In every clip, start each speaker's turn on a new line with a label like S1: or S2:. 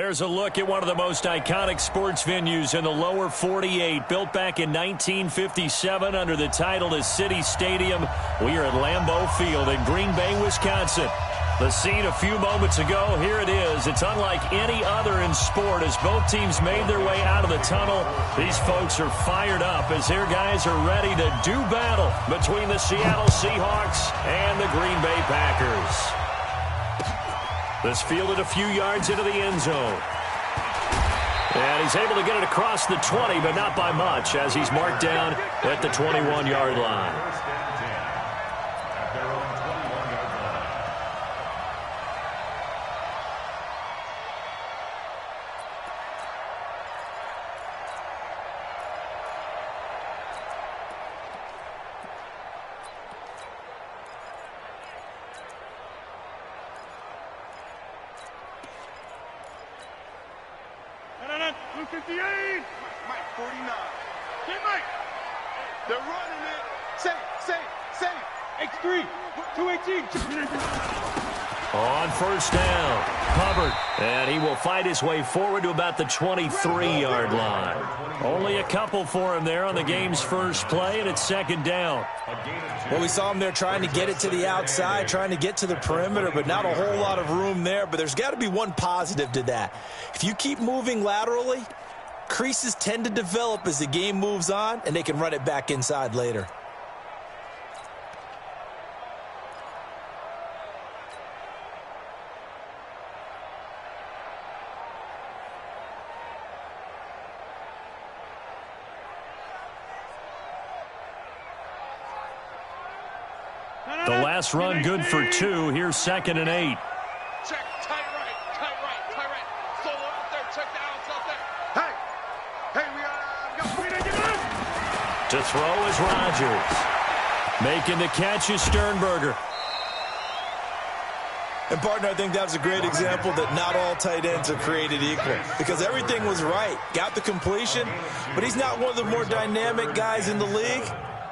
S1: There's a look at one of the most iconic sports venues in the lower 48, built back in 1957 under the title of City Stadium. We are at Lambeau Field in Green Bay, Wisconsin. The scene a few moments ago, here it is. It's unlike any other in sport as both teams made their way out of the tunnel. These folks are fired up as their guys are ready to do battle between the Seattle Seahawks and the Green Bay Packers. This fielded a few yards into the end zone. And he's able to get it across the 20, but not by much, as he's marked down at the 21-yard line.
S2: Mike, 49. Get Mike. They're running it. Safe. X3. 218.
S1: On first down, Hubbard. And he will fight his way forward to about the 23-yard line. Only a couple for him there on the game's first play, and it's second down.
S3: Well, we saw him there trying to get it to the outside, trying to get to the perimeter, but not a whole lot of room there. But there's got to be one positive to that. If you keep moving laterally, creases tend to develop as the game moves on, and they can run it back inside later.
S1: The last run good for 2. Here's 2nd and 8.
S2: Check, tight right. Solo out there, check the outs out there. Hey, we got
S1: to throw is Rodgers. Making the catch is Sternberger.
S3: And, partner, I think that was a great example that not all tight ends are created equal, because everything was right. Got the completion, but he's not one of the more dynamic guys in the league.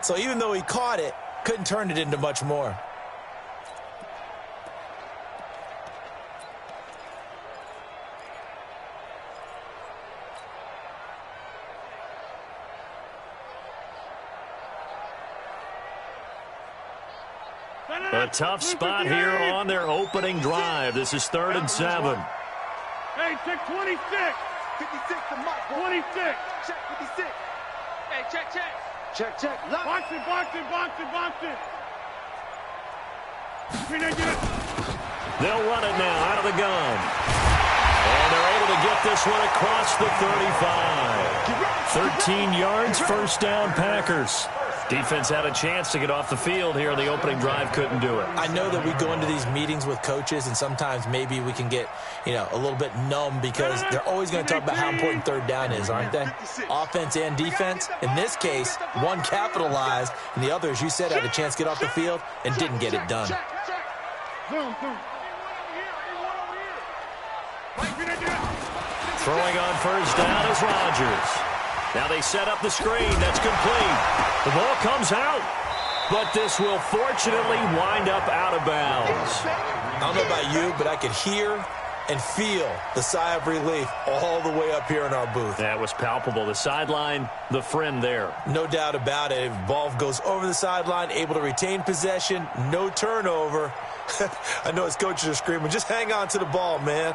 S3: So even though he caught it, couldn't turn it into much more.
S1: A tough spot here on their opening drive. This is 3rd and 7.
S2: Hey, check 26. 56 to Mike. 26. Check 56. Hey, check. Check. Box it.
S1: They'll run it now out of the gun. And they're able to get this one across the 35. 13 yards, first down, Packers. Defense had a chance to get off the field here. The opening drive couldn't do it.
S3: I know that we go into these meetings with coaches, and sometimes maybe we can get, a little bit numb because they're always going to talk about how important 3rd down is, aren't they? Offense and defense. In this case, one capitalized, and the other, as you said, had a chance to get off the field and didn't get it done.
S1: Throwing on first down is Rodgers. Now they set up the screen. That's complete. The ball comes out, but this will fortunately wind up out of bounds.
S3: I don't know about you, but I could hear and feel the sigh of relief all the way up here in our booth.
S1: That was palpable. The sideline, the friend there.
S3: No doubt about it. Ball goes over the sideline, able to retain possession, no turnover. I know his coaches are screaming, just hang on to the ball, man.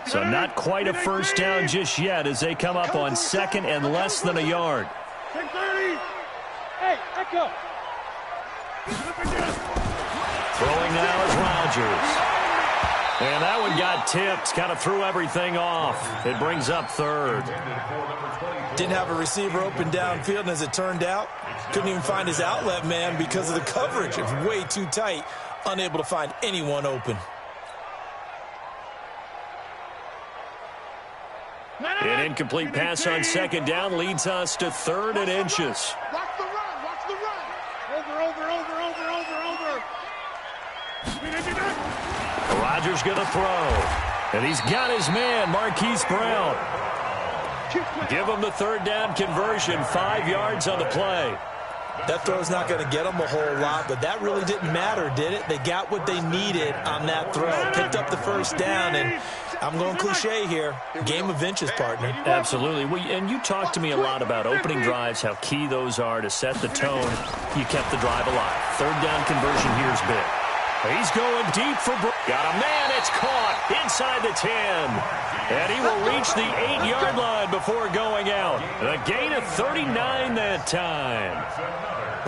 S1: So not quite a first down just yet as they come up on 2nd and less than a yard.
S2: 10-30. Hey, echo.
S1: Throwing now is Rodgers. And that one got tipped. Kind of threw everything off. It brings up 3rd.
S3: Didn't have a receiver open downfield, and as it turned out, couldn't even find his outlet man because of the coverage. It was way too tight, unable to find anyone open.
S1: An incomplete pass on 2nd down leads us to 3rd and inches.
S2: Watch the run. Over.
S1: Rodgers going to throw. And he's got his man, Marquise Brown. Give him the 3rd down conversion, 5 yards on the play.
S3: That throw's not going to get them a whole lot, but that really didn't matter, did it? They got what they needed on that throw. Picked up the first down, and I'm going cliche here. Game of inches, partner.
S1: Absolutely. And you talked to me a lot about opening drives, how key those are to set the tone. You kept the drive alive. Third down conversion here's big. He's going deep for got a man. It's caught inside the 10. And he will reach the 8-yard line before going out. A gain of 39 that time.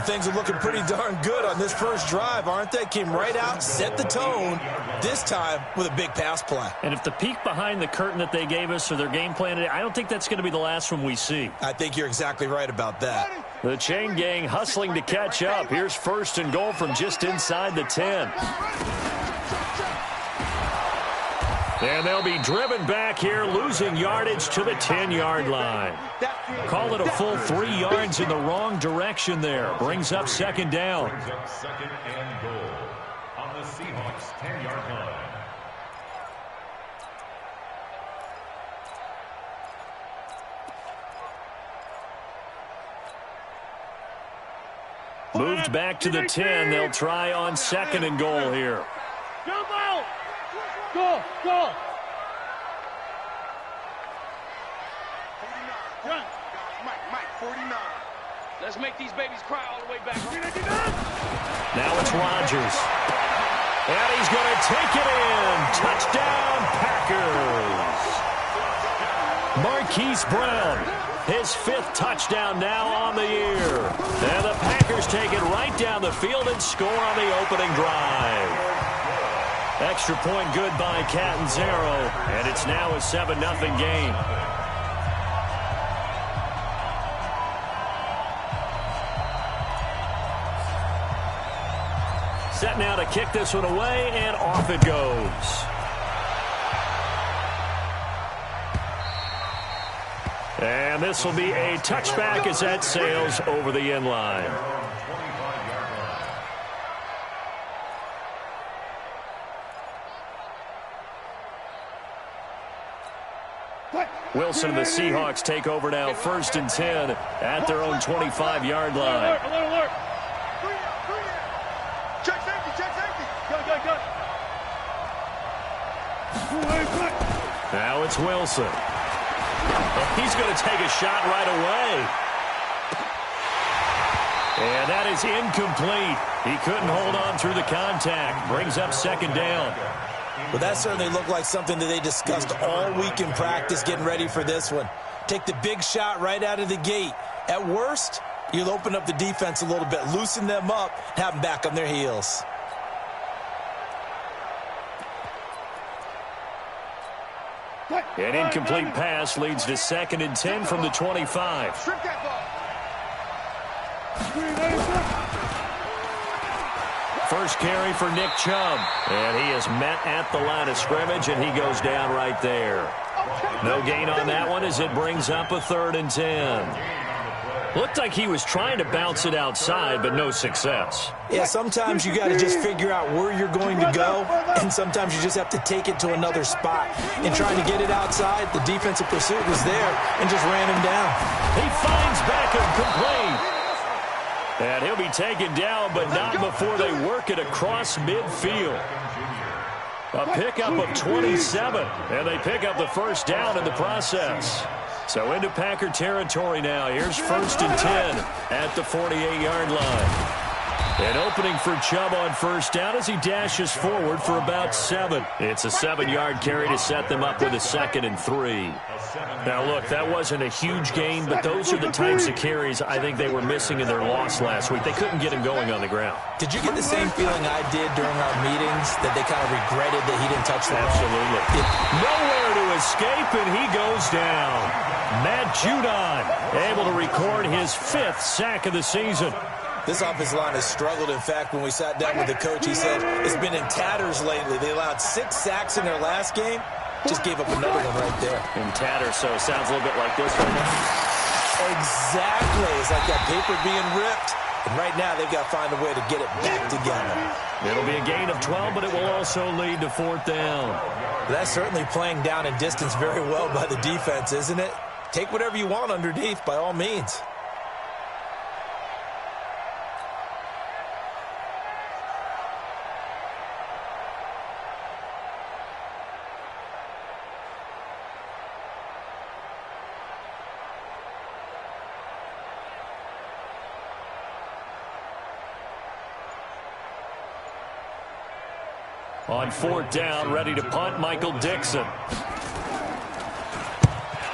S3: Things are looking pretty darn good on this first drive, aren't they? Came right out, set the tone, this time with a big pass play.
S1: And if the peek behind the curtain that they gave us or their game plan, I don't think that's going to be the last one we see.
S3: I think you're exactly right about that.
S1: The chain gang hustling to catch up. Here's first and goal from just inside the 10. And they'll be driven back here, losing yardage to the 10-yard line. Call it a full 3 yards in the wrong direction there. Brings up second down.
S4: Second and goal on the Seahawks 10-yard line.
S1: Moved back to the 10. They'll try on second and goal here.
S2: Jump out! Go! Go!
S5: Mike, 49. Let's make these babies cry all the way back.
S1: Now it's Rodgers. And he's going to take it in. Touchdown, Packers. Marquise Brown, his 5th touchdown now on the year. And the Packers take it right down the field and score on the opening drive. Extra point good by Catanzaro, and it's now a 7-0 game. Set now to kick this one away, and off it goes. And this will be a touchback as that sails over the end line. Wilson and the Seahawks take over now, 1st and 10 at their own 25-yard line.
S2: Alert! Check safety! Go!
S1: Now it's Wilson. And he's going to take a shot right away. And that is incomplete. He couldn't hold on through the contact. Brings up second down.
S3: Well, that certainly looked like something that they discussed all week in practice getting ready for this one. Take the big shot right out of the gate. At worst, you'll open up the defense a little bit, loosen them up, and have them back on their heels.
S1: An incomplete pass leads to 2nd and 10 from the 25.
S2: Strip that ball.
S1: First carry for Nick Chubb. And he is met at the line of scrimmage, and he goes down right there. No gain on that one as it brings up a 3rd and 10. Looked like he was trying to bounce it outside, but no success.
S3: Yeah, sometimes you got to just figure out where you're going to go, and sometimes you just have to take it to another spot. In trying to get it outside, the defensive pursuit was there and just ran him down.
S1: He finds Beckham complete. And he'll be taken down, but not before they work it across midfield. A pickup of 27, and they pick up the first down in the process. So into Packer territory now. Here's 1st and 10 at the 48-yard line. An opening for Chubb on first down as he dashes forward for about 7. It's a 7-yard carry to set them up with a 2nd and 3. Now, look, that wasn't a huge gain, but those are the types of carries I think they were missing in their loss last week. They couldn't get him going on the ground.
S3: Did you get the same feeling I did during our meetings, that they kind of regretted that he didn't touch the ball?
S1: Absolutely. Nowhere to escape, and he goes down. Matt Judon able to record his 5th sack of the season.
S3: This offensive line has struggled. In fact, when we sat down with the coach, he said it's been in tatters lately. They allowed 6 sacks in their last game. Just gave up another one right there.
S1: In tatters, so it sounds a little bit like this right now.
S3: Exactly. It's like that paper being ripped. And right now, they've got to find a way to get it back together.
S1: It'll be a gain of 12, but it will also lead to 4th down.
S3: That's certainly playing down in distance very well by the defense, isn't it? Take whatever you want underneath, by all means.
S1: On 4th down, ready to punt, Michael Dixon.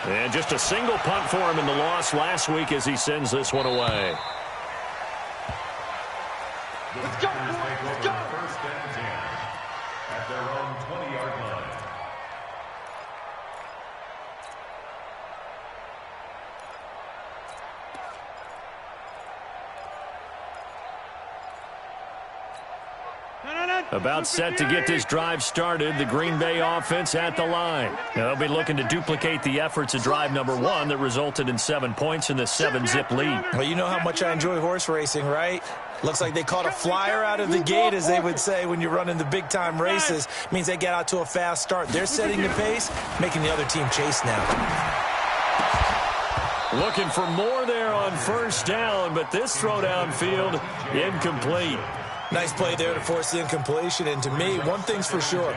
S1: And just a single punt for him in the loss last week as he sends this one away.
S5: Let's go, boys. Let's go.
S4: First and 10 at their own 20-yard line.
S1: About set to get this drive started, the Green Bay offense at the line. Now, they'll be looking to duplicate the efforts of drive number 1 that resulted in 7 points in the 7-zip lead.
S3: Well, you know how much I enjoy horse racing, right? Looks like they caught a flyer out of the gate, as they would say when you're running the big-time races. Means they get out to a fast start. They're setting the pace, making the other team chase now.
S1: Looking for more there on 1st down, but this throw downfield incomplete.
S3: Nice play there to force the incompletion. And to me, one thing's for sure.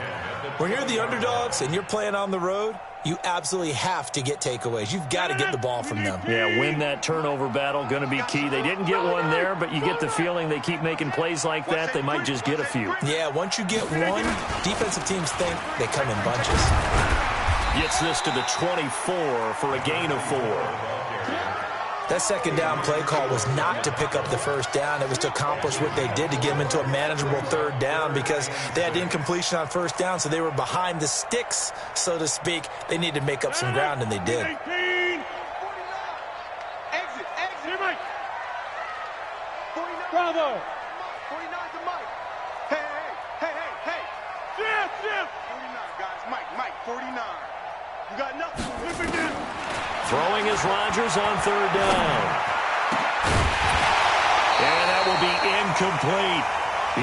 S3: When you're the underdogs and you're playing on the road, you absolutely have to get takeaways. You've got to get the ball from them.
S1: Yeah, win that turnover battle, going to be key. They didn't get one there, but you get the feeling they keep making plays like that, they might just get a few.
S3: Yeah, once you get one, defensive teams think they come in bunches.
S1: Gets this to the 24 for a gain of 4.
S3: That 2nd down play call was not to pick up the 1st down. It was to accomplish what they did to get them into a manageable 3rd down because they had incompletion on 1st down, so they were behind the sticks, so to speak. They needed to make up some ground, and they did.
S2: 18.
S5: Exit.
S2: Here, Mike.
S5: 49.
S2: Bravo.
S5: 49 to Mike. Hey.
S2: Shift.
S5: 49, guys. Mike, 49. You got nothing.
S2: Flip again.
S1: Throwing is Rodgers on 3rd down. And that will be incomplete.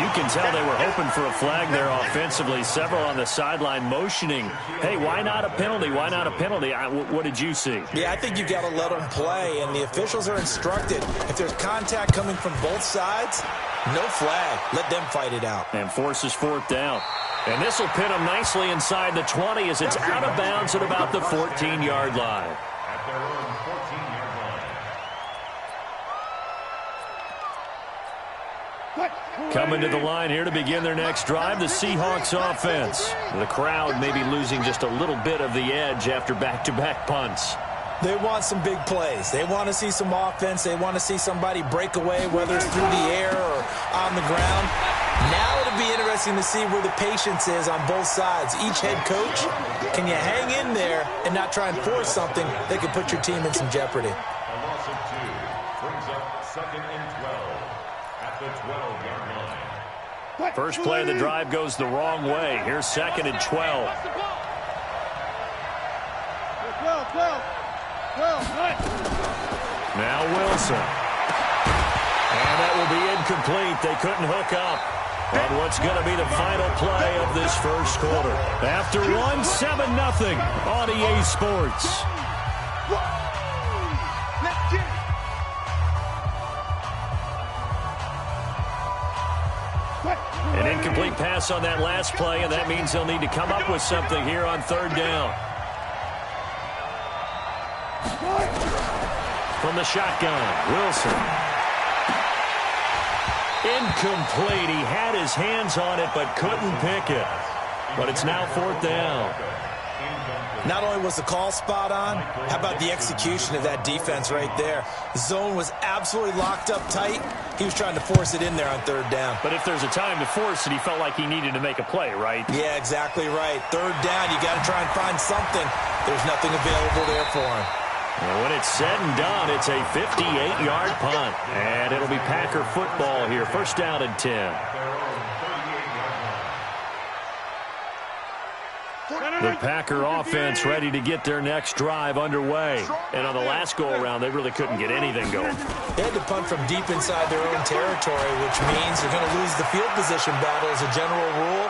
S1: You can tell they were hoping for a flag there offensively. Several on the sideline motioning. Hey, why not a penalty? Why not a penalty? What did you see?
S3: Yeah, I think you've got to let them play, and the officials are instructed. If there's contact coming from both sides, no flag. Let them fight it out.
S1: And forces 4th down. And this will pin them nicely inside the 20 as it's out of bounds at about the 14-yard line.
S4: At their own 14-yard line.
S1: Coming to the line here to begin their next drive, the Seahawks offense. The crowd may be losing just a little bit of the edge after back-to-back punts.
S3: They want some big plays. They want to see some offense. They want to see somebody break away, whether it's through the air or on the ground. Now it'll be interesting to see where the patience is on both sides. Each head coach, can you hang in there and not try and force something that could put your team in some jeopardy?
S4: A loss of 2 brings up 2nd and 12 at the 12-yard line.
S1: First play of the drive goes the wrong way. Here's 2nd and 12.
S2: 12.
S1: Now Wilson. And that will be incomplete. They couldn't hook up on what's going to be the final play of this first quarter. After one, 7-0 on EA Sports.
S5: Let's get it.
S1: An incomplete pass on that last play, and that means they'll need to come up with something here on 3rd down. From the shotgun, Wilson. Incomplete. He had his hands on it but couldn't pick it. But it's now 4th down.
S3: Not only was the call spot on, how about the execution of that defense right there? The zone was absolutely locked up tight. He was trying to force it in there on 3rd down.
S1: But if there's a time to force it, he felt like he needed to make a play, right?
S3: Yeah, exactly right. 3rd down, you got to try and find something. There's nothing available there for him.
S1: And when it's said and done, it's a 58-yard punt. And it'll be Packer football here. 1st down and 10. The Packer offense ready to get their next drive underway. And on the last go-around, they really couldn't get anything going.
S3: They had to punt from deep inside their own territory, which means they're going to lose the field position battle as a general rule.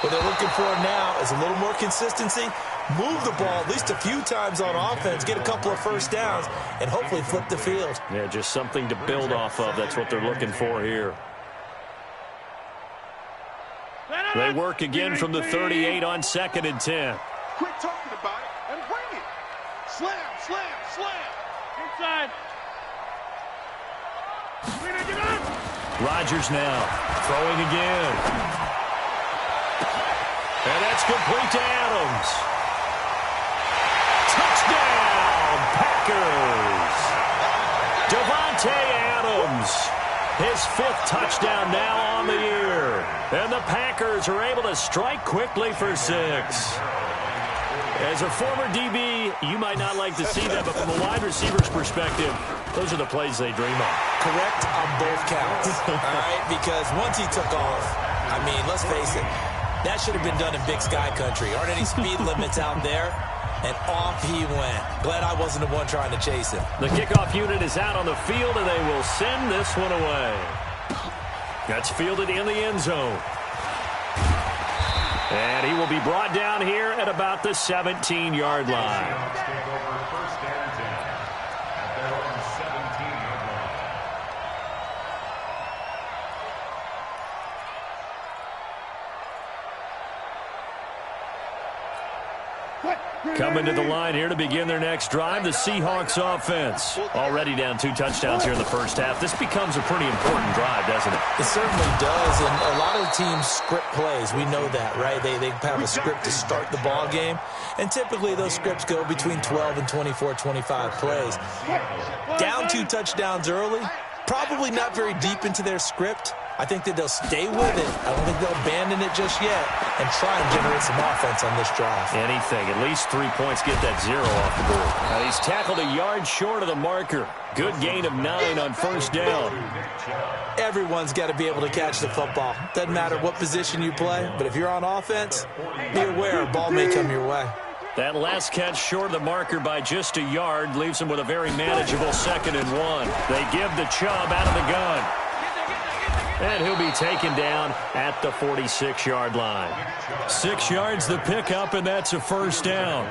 S3: What they're looking for now is a little more consistency, move the ball at least a few times on offense, get a couple of 1st downs, and hopefully flip the field.
S1: Yeah, just something to build off of. That's what they're looking for here. They work again from the 38 on 2nd and 10.
S5: Quit talking about it and bring it. Slam.
S2: Inside.
S1: Rodgers now throwing again. And that's complete to Adams. Touchdown, Packers. Davante Adams, his 5th touchdown now on the year. And the Packers are able to strike quickly for 6. As a former DB, you might not like to see that, but from a wide receiver's perspective, those are the plays they dream of.
S3: Correct on both counts, all right? Because once he took off, I mean, let's face it, that should have been done in Big Sky Country. Aren't any speed limits out there? And off he went. Glad I wasn't the one trying to chase him.
S1: The kickoff unit is out on the field, and they will send this one away. That's fielded in the end zone. And he will be brought down here at about the 17-yard line. Coming to the line here to begin their next drive, the Seahawks offense. Already down 2 touchdowns here in the first half. This becomes a pretty important drive, doesn't it?
S3: It certainly does, and a lot of the teams script plays. We know that, right? They have a script to start the ball game, and typically those scripts go between 12 and 24, 25 plays. Down 2 touchdowns early, probably not very deep into their script. I think that they'll stay with it. I don't think they'll abandon it just yet and try and generate some offense on this drive.
S1: Anything. At least 3 points. Get that 0 off the board. He's tackled a yard short of the marker. Good gain of 9 on first down.
S3: Everyone's got to be able to catch the football. Doesn't matter what position you play, but if you're on offense, be aware a ball may come your way.
S1: That last catch short of the marker by just a yard leaves him with a very manageable 2nd and 1. They give the Chubb out of the gun. And he'll be taken down at the 46-yard line. 6 yards the pickup, and that's a first down.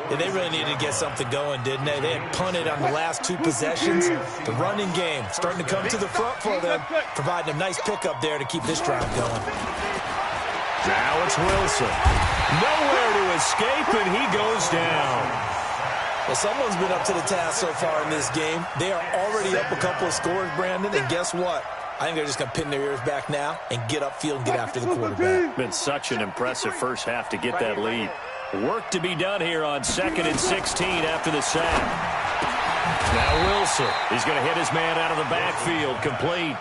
S3: Yeah, they really needed to get something going, didn't they? They had punted on the last 2 possessions. The running game starting to come to the front for them, providing a nice pickup there to keep this drive going.
S1: Now it's Wilson. Nowhere to escape, and he goes down.
S3: Well, someone's been up to the task so far in this game. They are already up a couple of scores, Brandon, and guess what? I think they're just going to pin their ears back now and get upfield and get after the quarterback.
S1: Been such an impressive first half to get that lead. Work to be done here on 2nd and 16 after the sack. Now Wilson, he's going to hit his man out of the backfield, complete.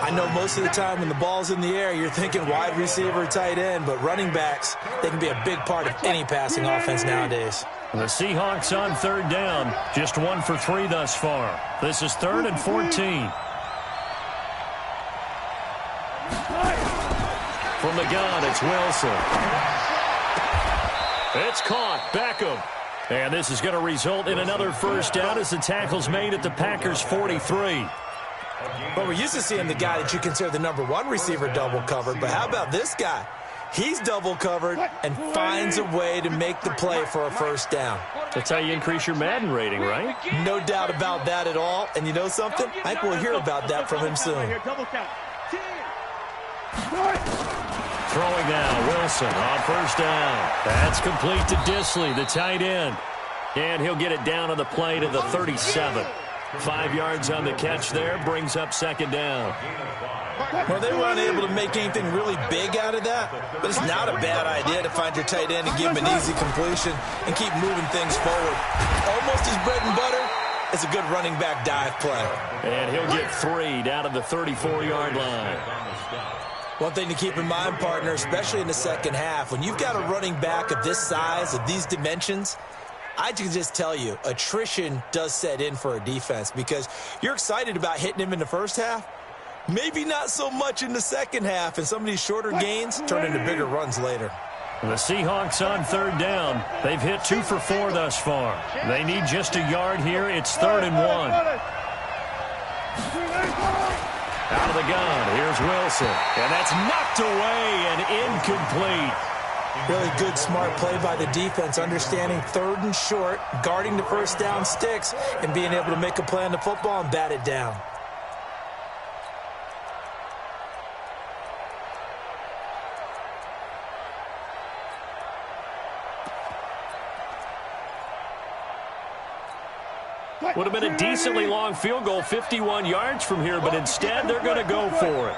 S3: I know most of the time when the ball's in the air, you're thinking wide receiver, tight end, but running backs, they can be a big part of any passing offense nowadays.
S1: The Seahawks on 3rd down, just 1 for 3 thus far. This is 3rd and 14. From the gun, it's Wilson. It's caught. Beckham. And this is going to result in another first down as the tackle's made at the Packers' 43.
S3: Well, we're used to seeing the guy that you consider the #1 receiver double covered, but how about this guy? He's double covered and finds a way to make the play for a first down.
S1: That's how you increase your Madden rating, right?
S3: No doubt about that at all. And you know something? I think we'll hear about that from him soon.
S1: Throwing now, Wilson on first down. That's complete to Disley, the tight end. And he'll get it down on the play to the 37. 5 yards on the catch there, brings up 2nd down.
S3: Well, they were unable to make anything really big out of that, but it's not a bad idea to find your tight end and give him an easy completion and keep moving things forward. Almost his bread and butter is a good running back dive play.
S1: And he'll get 3 down to the 34-yard line.
S3: One thing to keep in mind, partner, especially in the second half, when you've got a running back of this size, of these dimensions, I can just tell you, attrition does set in for a defense because you're excited about hitting him in the first half. Maybe not so much in the second half, and some of these shorter gains turn into bigger runs later.
S1: The Seahawks on 3rd down. They've hit 2 for 4 thus far. They need just a yard here. It's 3rd and 1. Out of the gun, here's Wilson. And that's knocked away and incomplete.
S3: Really good, smart play by the defense, understanding 3rd and short, guarding the first down sticks, and being able to make a play on the football and bat it down.
S1: Would have been a decently long field goal, 51 yards from here, but instead they're going to go for it.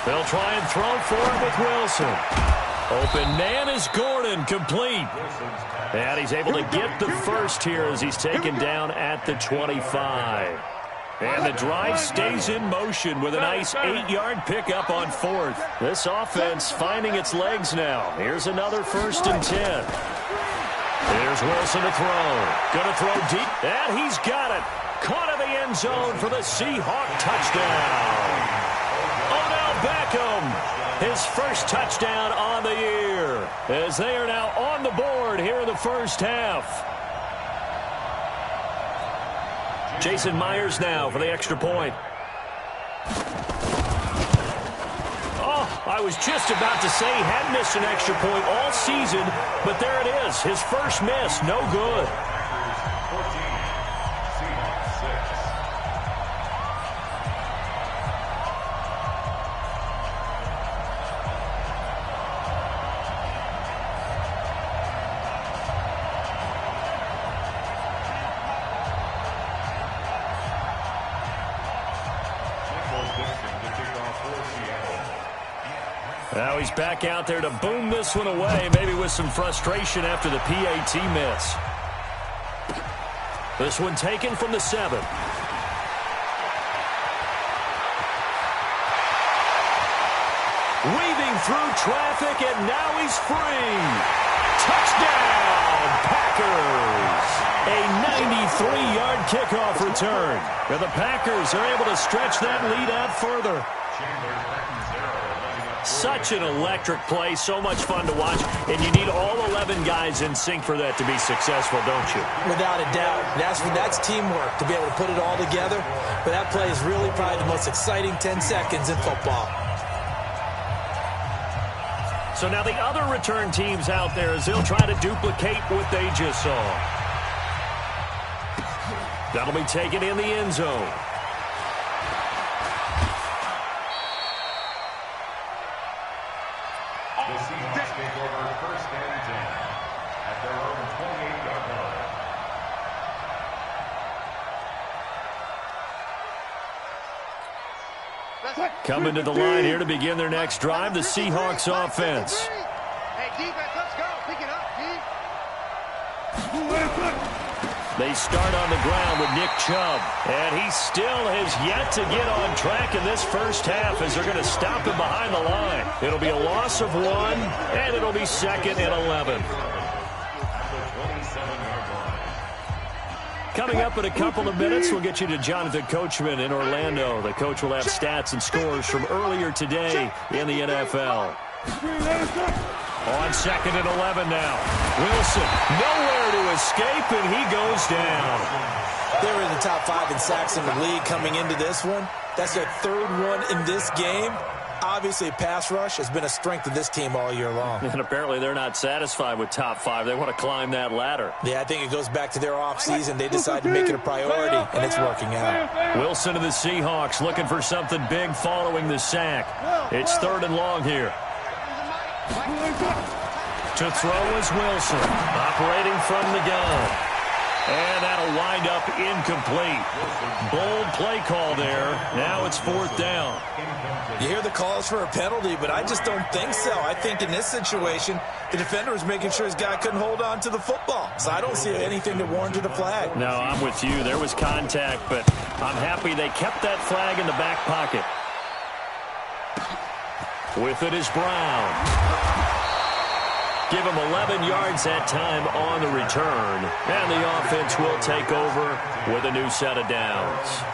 S1: They'll try and throw for it with Wilson. Open man is Gordon, complete. And he's able to get the first here as he's taken down at the 25. And the drive stays in motion with a nice 8-yard pickup on fourth. This offense finding its legs now. Here's another 1st and 10. Here's Wilson to throw. Going to throw deep. And he's got it. Caught in the end zone for the Seahawk touchdown. Odell Beckham. His first touchdown on the year as they are now on the board here in the first half. Jason Myers now for the extra point. Oh, I was just about to say he hadn't missed an extra point all season, but there it is. His first miss, no good. Now he's back out there to boom this one away, maybe with some frustration after the PAT miss. This one taken from the 7. Weaving through traffic, and now he's free. Touchdown, Packers! A 93-yard kickoff return. And the Packers are able to stretch that lead out further. Such an electric play, so much fun to watch, and you need all 11 guys in sync for that to be successful, don't you?
S3: Without a doubt. That's teamwork to be able to put it all together, but that play is really probably the most exciting 10 seconds in football.
S1: So now the other return teams out there as they'll try to duplicate what they just saw. That'll be taken in the end zone. Coming to the line here to begin their next drive, the Seahawks offense.
S5: Hey, defense, let's go. Pick it up,
S1: They start on the ground with Nick Chubb, and he still has yet to get on track in this first half as they're going to stop him behind the line. It'll be a loss of 1, and it'll be 2nd and 11. Coming up in a couple of minutes, we'll get you to Jonathan Coachman in Orlando. The coach will have stats and scores from earlier today in the NFL. On 2nd and 11 now. Wilson, nowhere to escape, and he goes down.
S3: They were in the top 5 in sacks in the league coming into this one. That's their 3rd one in this game. Obviously, pass rush has been a strength of this team all year long.
S1: And apparently they're not satisfied with top 5. They want to climb that ladder.
S3: Yeah, I think it goes back to their offseason. They decided to make it a priority, and it's working out.
S1: Wilson of the Seahawks looking for something big following the sack. It's 3rd and long here. To throw is Wilson, operating from the gun. And that'll wind up incomplete. Bold play call there. Now it's 4th down.
S3: You hear the calls for a penalty, but I just don't think so. I think in this situation, the defender was making sure his guy couldn't hold on to the football. So I don't see anything that warranted a flag.
S1: No, I'm with you. There was contact, but I'm happy they kept that flag in the back pocket. With it is Brown. Give him 11 yards that time on the return. And the offense will take over with a new set of downs.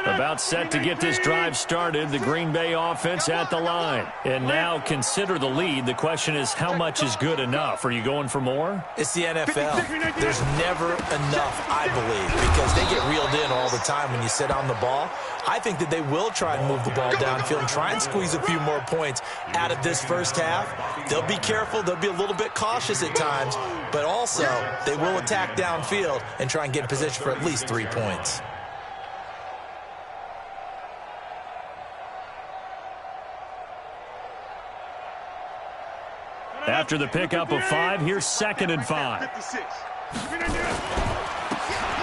S1: About set to get this drive started, the Green Bay offense at the line. And now consider the lead. The question is, how much is good enough? Are you going for more?
S3: It's the NFL. There's never enough, I believe, because they get reeled in all the time when you sit on the ball. I think that they will try and move the ball downfield and try and squeeze a few more points out of this first half. They'll be careful. They'll be a little bit cautious at times, but also they will attack downfield and try and get in position for at least 3 points.
S1: After the pickup of 5, here's 2nd and 5.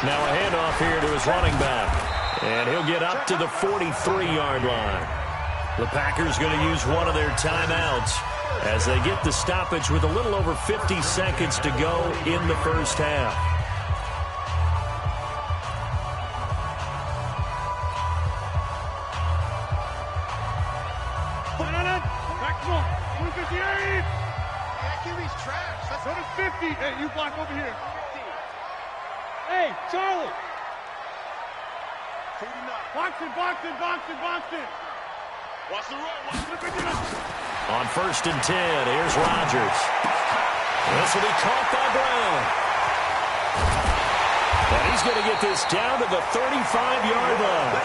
S1: Now a handoff here to his running back. And he'll get up to the 43-yard line. The Packers going to use one of their timeouts as they get the stoppage with a little over 50 seconds to go in the first half.
S2: Go to 50. Hey, you block over here. Hey, Charlie. 49. Box it. Watch the run.
S1: On 1st and 10, here's Rodgers. This will be caught by Brown. And he's going to get this down to the 35-yard line.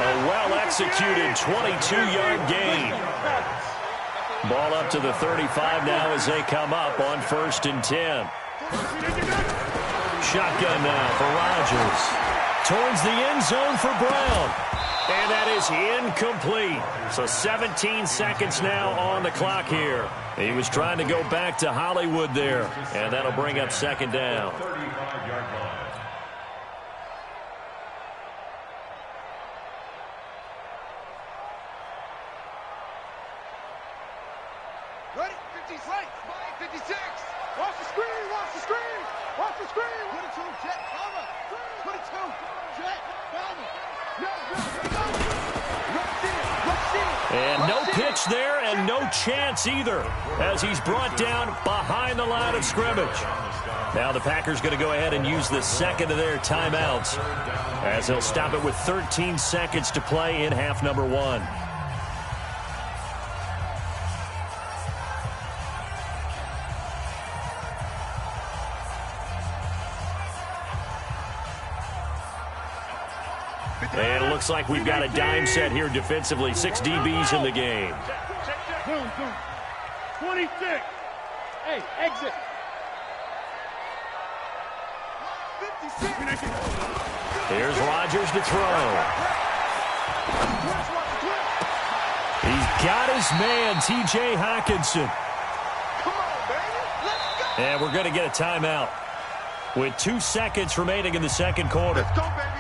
S1: A well-executed 22-yard gain. Ball up to the 35 now as they come up on 1st and 10. Shotgun now for Rodgers. Towards the end zone for Brown. And that is incomplete. So 17 seconds now on the clock here. He was trying to go back to Hollywood there. And that'll bring up 2nd down.
S4: 35-yard line.
S5: Ready? 50, right. 56. Watch the screen. Put it to him, Jet. Cover. Put it to him. Jet. Cover. No.
S1: And no pitch there and no chance either as he's brought down behind the line of scrimmage. Now the Packers going to go ahead and use the 2nd of their timeouts as they'll stop it with 13 seconds to play in half number 1. And it looks like we've got a dime set here defensively. 6 DBs in the game.
S2: 26. Hey, exit. 56.
S1: Here's Rodgers to throw. He's got his man, T.J. Hockenson. And we're going to get a timeout with 2 seconds remaining in the second quarter.
S5: Let's go, baby.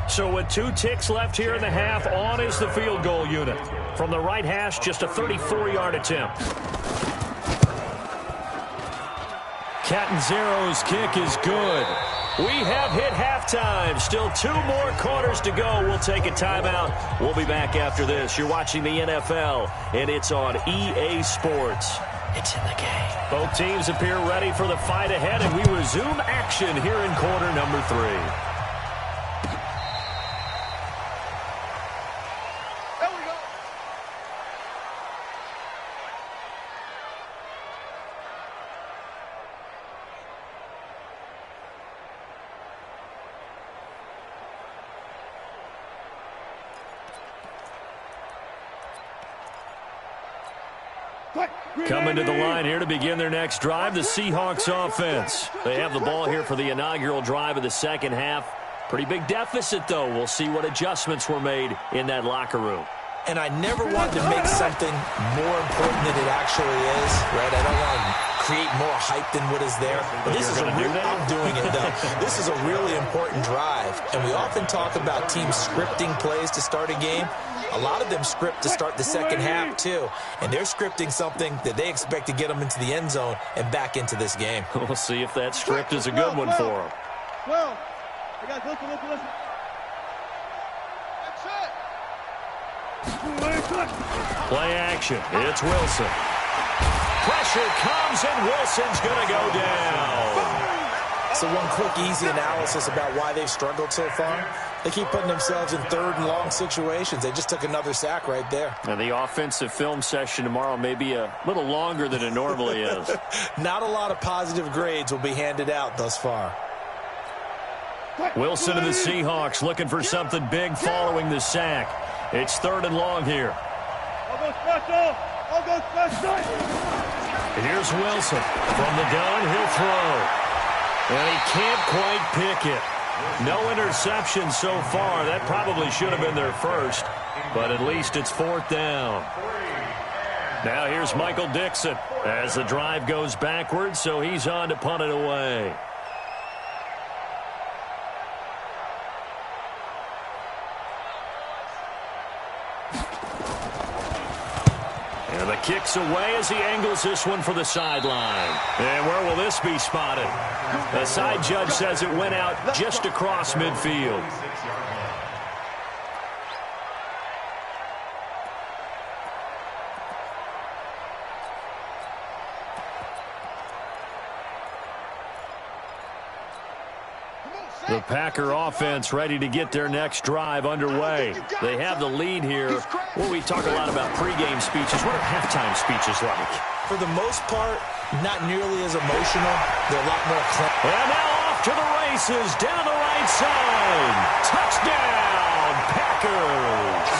S1: So with 2 ticks left here in the half, on is the field goal unit. From the right hash, just a 34-yard attempt. Catanzaro's kick is good. We have hit halftime. Still 2 more quarters to go. We'll take a timeout. We'll be back after this. You're watching the NFL, and it's on EA Sports. It's in the game. Both teams appear ready for the fight ahead, and we resume action here in quarter number 3. Coming to the line here to begin their next drive, the Seahawks offense. They have the ball here for the inaugural drive of the second half. Pretty big deficit, though. We'll see what adjustments were made in that locker room.
S3: And I never want to make something more important than it actually is, right? I don't want to create more hype than what is there. But this is a real, I'm doing it, though. This is a really important drive. And we often talk about teams scripting plays to start a game. A lot of them script to start the second half, too. And they're scripting something that they expect to get them into the end zone and back into this game.
S1: We'll see if that script is a good one for them.
S2: Well, I got listen.
S1: Play action. It's Wilson. Pressure comes, and Wilson's going to go down.
S3: So one quick, easy analysis about why they've struggled so far. They keep putting themselves in 3rd and long situations. They just took another sack right there.
S1: And the offensive film session tomorrow may be a little longer than it normally is.
S3: Not a lot of positive grades will be handed out thus far.
S1: Wilson and the Seahawks looking for something big following the sack. It's 3rd and long here.
S2: I'll go special.
S1: Here's Wilson. From the gun, he'll throw. And he can't quite pick it. No interceptions so far. That probably should have been their first, but at least it's 4th down. Now here's Michael Dixon as the drive goes backwards, so he's on to punt it away. And the kick's away as he angles this one for the sideline. And where will this be spotted? The side judge says it went out just across midfield. The Packer offense ready to get their next drive underway. They have the lead here. Well, we talk a lot about pregame speeches. What are halftime speeches like?
S3: For the most part, not nearly as emotional. They're a lot more clean.
S1: And now off to the races down the right side. Touchdown, Packers.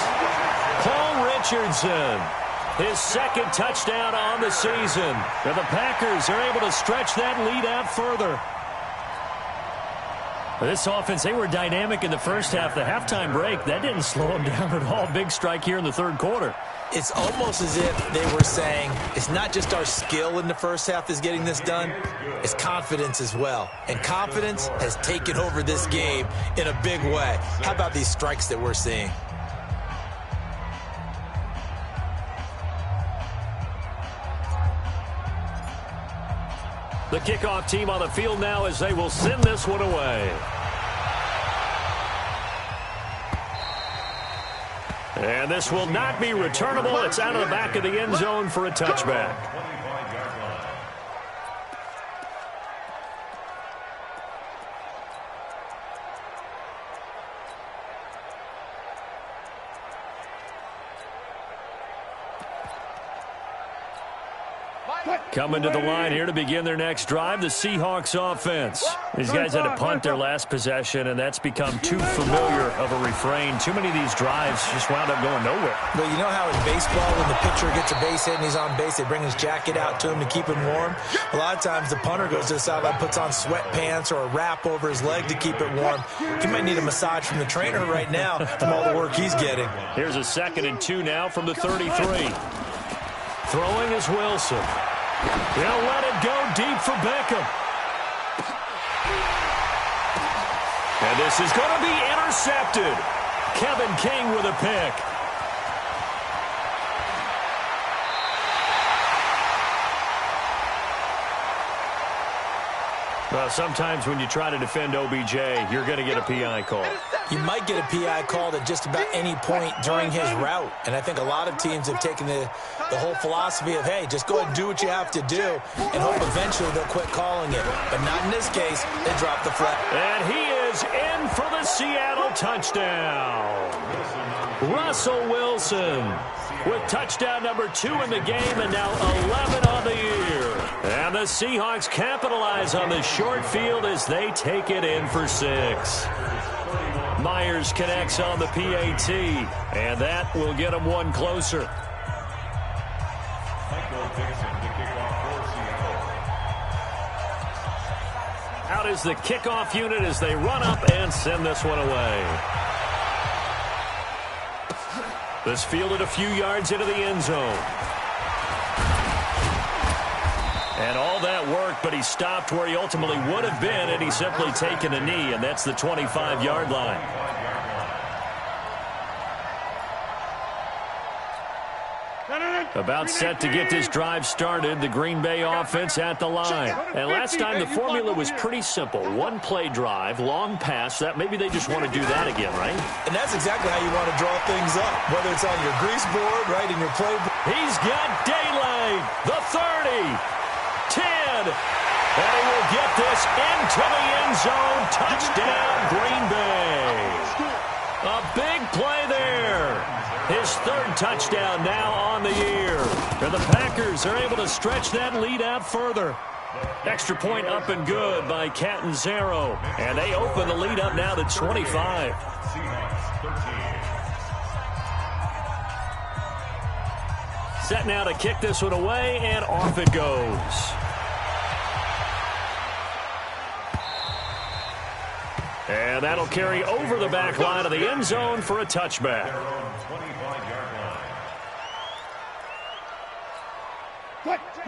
S1: Paul Richardson, his 2nd touchdown on the season. And the Packers are able to stretch that lead out further. This offense, they were dynamic in the first half. The halftime break, that didn't slow them down at all. Big strike here in the 3rd quarter.
S3: It's almost as if they were saying, it's not just our skill in the first half is getting this done, it's confidence as well. And confidence has taken over this game in a big way. How about these strikes that we're seeing?
S1: The kickoff team on the field now as they will send this one away. And this will not be returnable. It's out of the back of the end zone for a touchback. Coming to the line here to begin their next drive, the Seahawks offense. These guys had to punt their last possession, and that's become too familiar of a refrain. Too many of these drives just wound up going nowhere.
S3: But you know how in baseball, when the pitcher gets a base hit and he's on base, they bring his jacket out to him to keep him warm? A lot of times the punter goes to the sideline, puts on sweatpants or a wrap over his leg to keep it warm. He might need a massage from the trainer right now from all the work he's getting.
S1: Here's a 2nd and 2 now from the 33. Throwing is Wilson. They'll let it go deep for Beckham. And this is going to be intercepted. Kevin King with a pick. Well, sometimes when you try to defend OBJ, you're going to get a PI call.
S3: You might get a PI called at just about any point during his route. And I think a lot of teams have taken the whole philosophy of, hey, just go ahead and do what you have to do and hope eventually they'll quit calling it. But not in this case. They dropped the flag.
S1: And he is in for the Seattle touchdown. Russell Wilson with touchdown number 2 in the game and now 11 on the year. And the Seahawks capitalize on this short field as they take it in for 6. Myers connects on the PAT, and that will get them one closer. Out is the kickoff unit as they run up and send this one away. This fielded a few yards into the end zone. And all that worked, but he stopped where he ultimately would have been, and he's simply taken a knee, and that's the 25-yard line. About set to get this drive started, the Green Bay offense at the line. And last time the formula was pretty simple. One play drive, long pass. That maybe they just want to do that again, right?
S3: And that's exactly how you want to draw things up, whether it's on your grease board, right, in your playbook.
S1: He's got daylight. The 30, 10, and he will get this into the end zone. Touchdown, Green Bay. A big play there. His 3rd touchdown now on the year. And the Packers are able to stretch that lead out further. Extra point up and good by Catanzaro. And they open the lead up now to 25. Set now to kick this one away, and off it goes. And that'll carry over the back line of the end zone for a touchback.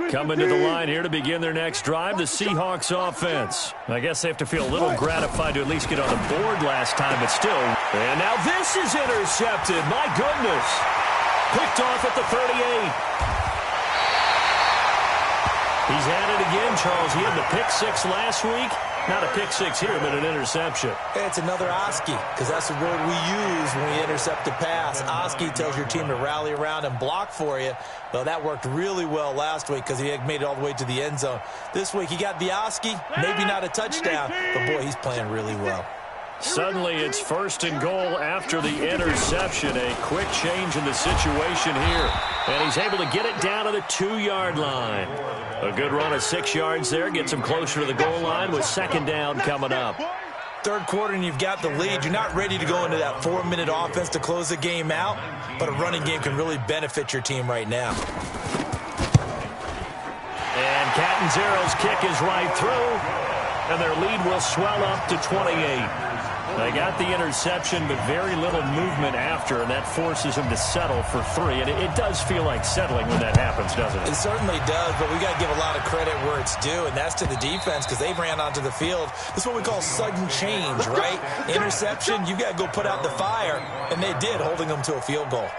S1: Coming to the line here to begin their next drive, the Seahawks offense. I guess they have to feel a little gratified to at least get on the board last time, but still. And now this is intercepted. My goodness. Picked off at the 38. He's at it again, Charles. He had the pick six last week. Not a pick six here, but an interception.
S3: It's another Oski, because that's the word we use when we intercept a pass. Oski tells your team to rally around and block for you. Well, that worked really well last week because he had made it all the way to the end zone. This week he got the Oski, maybe not a touchdown, but boy, he's playing really well.
S1: Suddenly it's 1st and goal after the interception. A quick change in the situation here. And he's able to get it down to the 2-yard line. A good run of 6 yards there. Gets him closer to the goal line with 2nd down coming up.
S3: Third quarter and you've got the lead. You're not ready to go into that 4-minute offense to close the game out. But a running game can really benefit your team right now.
S1: And Catanzaro's kick is right through. And their lead will swell up to 28. They got the interception, but very little movement after, and that forces him to settle for 3. And it does feel like settling when that happens, doesn't it?
S3: It certainly does, but we got to give a lot of credit where it's due, and that's to the defense because they ran onto the field. This is what we call sudden change, right? Interception, you got to go put out the fire, and they did, holding them to a field goal.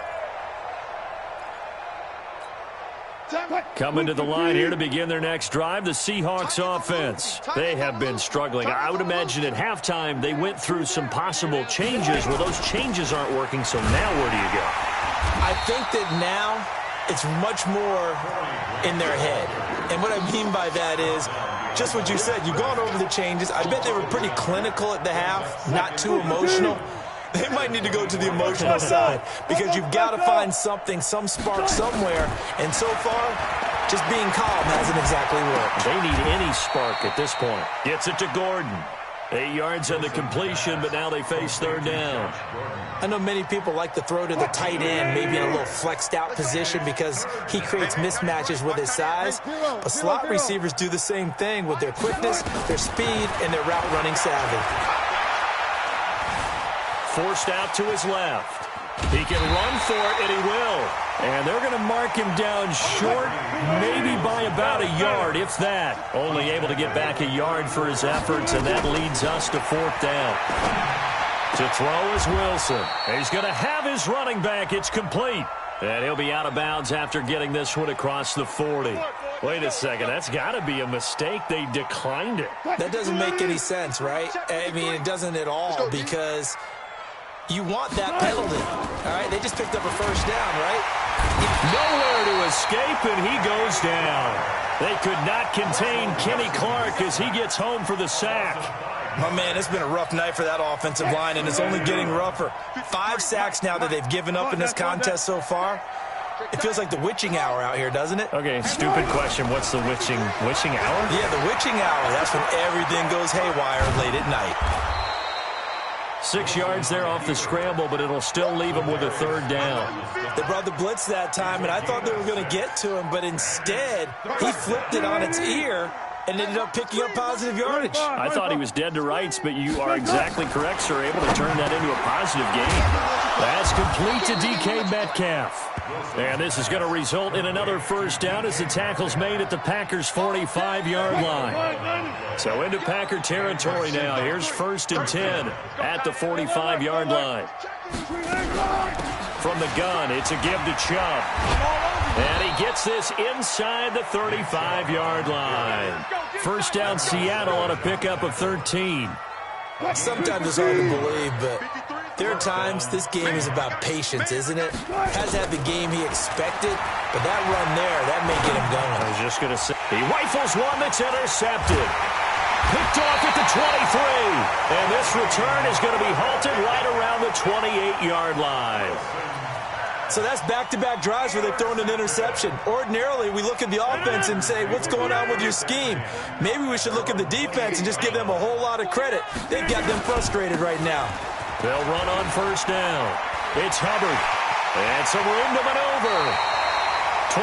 S1: Coming to the line here to begin their next drive, the Seahawks offense. They have been struggling. I would imagine at halftime they went through some possible changes. Well, those changes aren't working, so now where do you go?
S3: I think that now it's much more in their head. And what I mean by that is just what you said. You've gone over the changes. I bet they were pretty clinical at the half, not too emotional. They might need to go to the emotional side because you've got to find something, some spark somewhere. And so far, just being calm hasn't exactly worked.
S1: They need any spark at this point. Gets it to Gordon. 8 yards on the completion, but now they face 3rd down.
S3: I know many people like to throw to the tight end, maybe in a little flexed out position because he creates mismatches with his size. But slot receivers do the same thing with their quickness, their speed, and their route running savvy.
S1: Forced out to his left. He can run for it, and he will. And they're going to mark him down short, maybe by about a yard, if that. Only able to get back a yard for his efforts, and that leads us to 4th down. To throw is Wilson. He's going to have his running back. It's complete. And he'll be out of bounds after getting this one across the 40. Wait a second. That's got to be a mistake. They declined it.
S3: That doesn't make any sense, right? I mean, it doesn't at all because you want that penalty. All right, they just picked up a 1st down, right?
S1: Nowhere to escape, and he goes down. They could not contain Kenny Clark as he gets home for the sack.
S3: My man, it's been a rough night for that offensive line, and it's only getting rougher. 5 sacks now that they've given up in this contest so far. It feels like the witching hour out here, doesn't it?
S1: Okay, stupid question. What's the witching hour?
S3: Yeah, the witching hour. That's when everything goes haywire late at night.
S1: 6 yards there off the scramble, but it'll still leave him with a 3rd down.
S3: They brought the blitz that time, and I thought they were going to get to him, but instead, he flipped it on its ear and ended up picking up positive yardage.
S1: I thought he was dead to rights, but you are exactly correct, sir. Able to turn that into a positive gain. That's complete to DK Metcalf. And this is going to result in another 1st down as the tackle's made at the Packers' 45-yard line. So into Packer territory now. Here's 1st and 10 at the 45-yard line. From the gun, it's a give to Chubb. And he gets this inside the 35-yard line. 1st down Seattle on a pickup of 13.
S3: Sometimes it's hard to believe, but there are times this game is about patience, isn't it? Hasn't had the game he expected, but that run there, that may get him going.
S1: I was just going to say, he rifles one that's intercepted. Picked off at the 23. And this return is going to be halted right around the 28-yard line.
S3: So that's back-to-back drives where they've thrown an interception. Ordinarily, we look at the offense and say, what's going on with your scheme? Maybe we should look at the defense and just give them a whole lot of credit. They've got them frustrated right now.
S1: They'll run on 1st down. It's Hubbard. And some room to maneuver.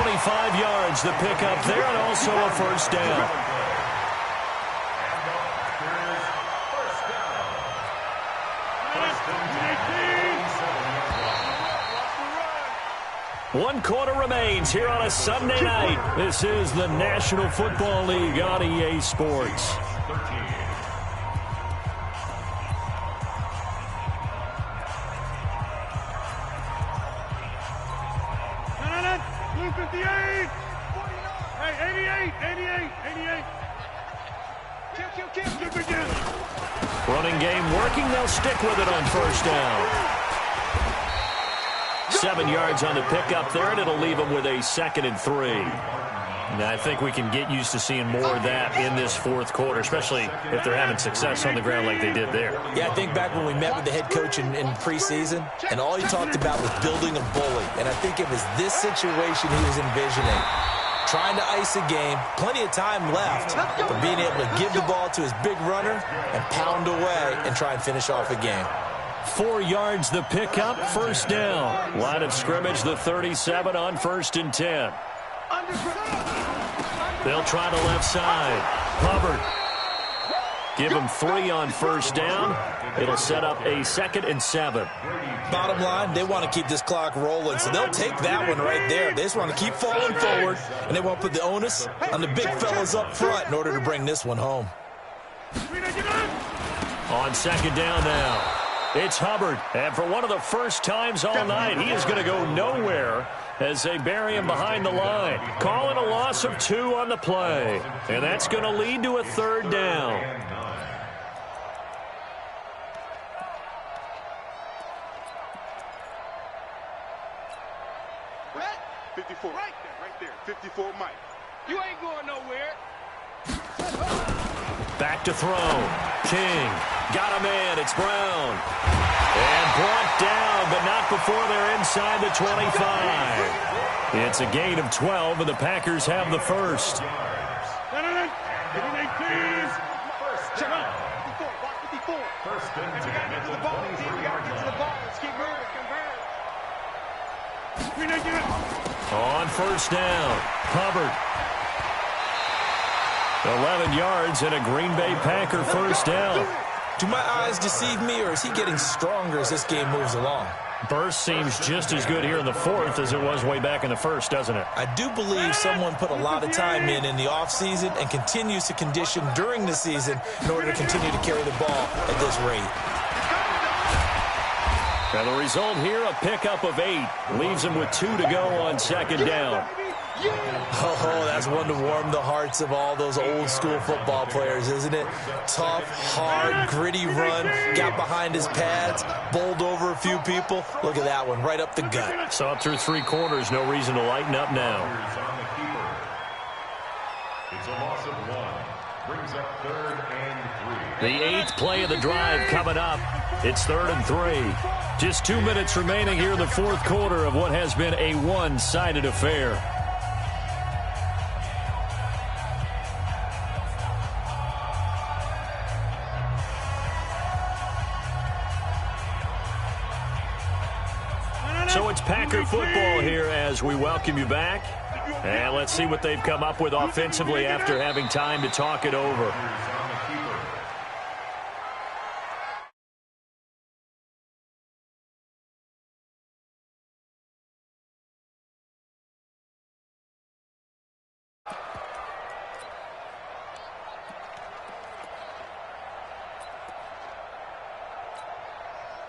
S1: 25 yards the pickup there, and also a 1st down. One quarter remains here on a Sunday night. This is the National Football League on EA Sports.
S2: Blue 58. Hey, 88. Kill.
S1: Running game working. They'll stick with it on first down. 7 yards on the pickup there, and it'll leave them with a 2nd and 3. Now, I think we can get used to seeing more of that in this fourth quarter, especially if they're having success on the ground like they did there.
S3: Yeah, I think back when we met with the head coach in preseason, and all he talked about was building a bully. And I think it was this situation he was envisioning. Trying to ice a game, plenty of time left, but being able to give the ball to his big runner and pound away and try and finish off a game.
S1: 4 yards the pickup, first down. Line of scrimmage, the 37 on 1st and 10. They'll try the left side. Hubbard. Give him 3 on first down. It'll set up a 2nd and 7.
S3: Bottom line, they want to keep this clock rolling, so they'll take that one right there. They just want to keep falling forward, and they want to put the onus on the big fellas up front in order to bring this one home.
S1: On 2nd down now. It's Hubbard, and for one of the first times all night, he is going to go nowhere as they bury him behind the line. Calling a loss of 2 on the play, and that's going to lead to a 3rd down.
S5: Red? 54. Right there. 54, Mike. You ain't going nowhere.
S1: Back to throw. King. Got a man. It's Brown. And brought down, but not before they're inside the 25. It's a gain of 12, and the Packers have the first. On first down, Hubbard. 11 yards and a Green Bay Packer first down.
S3: Do my eyes deceive me, or is he getting stronger as this game moves along?
S1: Burst seems just as good here in the fourth as it was way back in the first, doesn't it?
S3: I do believe someone put a lot of time in the offseason and continues to condition during the season in order to continue to carry the ball at this rate.
S1: And the result here, a pickup of 8. Leaves him with 2 to go on 2nd down.
S3: Oh, that's one to warm the hearts of all those old school football players, isn't it? Tough, hard, gritty run, got behind his pads, bowled over a few people. Look at that one, right up the gut.
S1: So up through 3 quarters, no reason to lighten up now.
S4: It's a loss of 1. Brings up 3rd and 3.
S1: The 8th play of the drive coming up. It's 3rd and 3. Just 2 minutes remaining here in the fourth quarter of what has been a one-sided affair. So it's Packer football here as we welcome you back. And let's see what they've come up with offensively after having time to talk it over.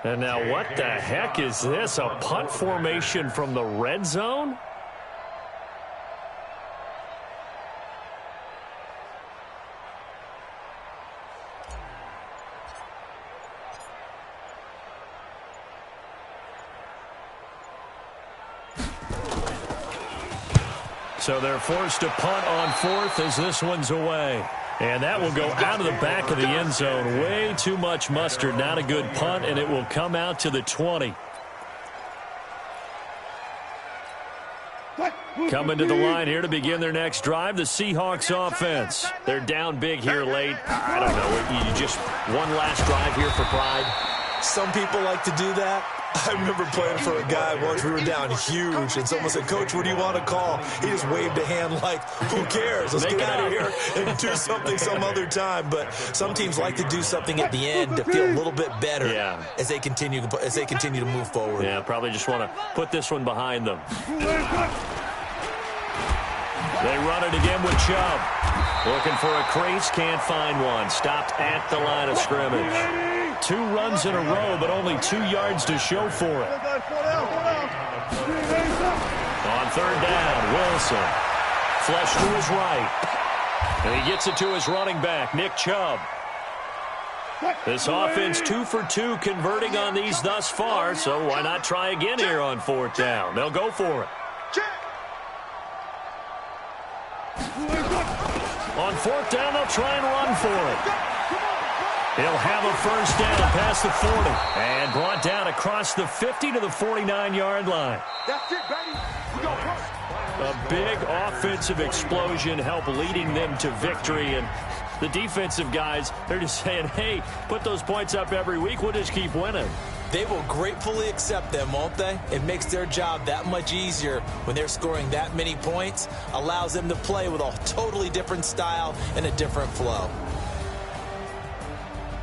S1: And now what the heck is this? A punt formation from the red zone? So they're forced to punt on 4th as this one's away. And that will go out of the back of the end zone. Way too much mustard. Not a good punt, and it will come out to the 20. Coming to the line here to begin their next drive, the Seahawks offense. They're down big here late. I don't know. You just one last drive here for pride.
S3: Some people like to do that. I remember playing for a guy once. We were down huge, and someone said, "Coach, what do you want to call?" He just waved a hand like, "Who cares? Let's get out of here and do something some other time." But some teams like to do something at the end to feel a little bit better as they continue to move forward.
S1: Yeah, probably just want to put this one behind them. They run it again with Chubb. Looking for a crease, can't find one. Stopped at the line of scrimmage. 2 runs in a row, but only 2 yards to show for it. On third down, Wilson. Flush to his right. And he gets it to his running back, Nick Chubb. This offense 2 for 2 converting on these thus far, so why not try again here on 4th down? They'll go for it. On 4th down, they'll try and run for it. He'll have a first down past the 40 and brought down across the 50 to the 49-yard line.
S5: That's it, baby. We go.
S1: A big offensive explosion helped leading them to victory, and the defensive guys, they're just saying, hey, put those points up every week. We'll just keep winning.
S3: They will gratefully accept them, won't they? It makes their job that much easier when they're scoring that many points, allows them to play with a totally different style and a different flow.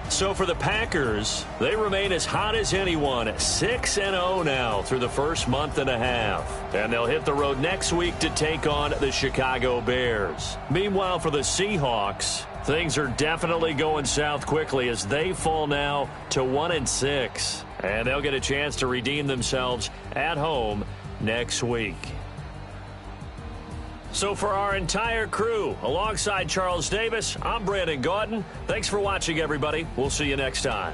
S1: So for the Packers, they remain as hot as anyone, 6-0 now through the first month and a half. And they'll hit the road next week to take on the Chicago Bears. Meanwhile, for the Seahawks, things are definitely going south quickly as they fall now to 1-6. And they'll get a chance to redeem themselves at home next week. So for our entire crew, alongside Charles Davis, I'm Brandon Gaudin. Thanks for watching, everybody. We'll see you next time.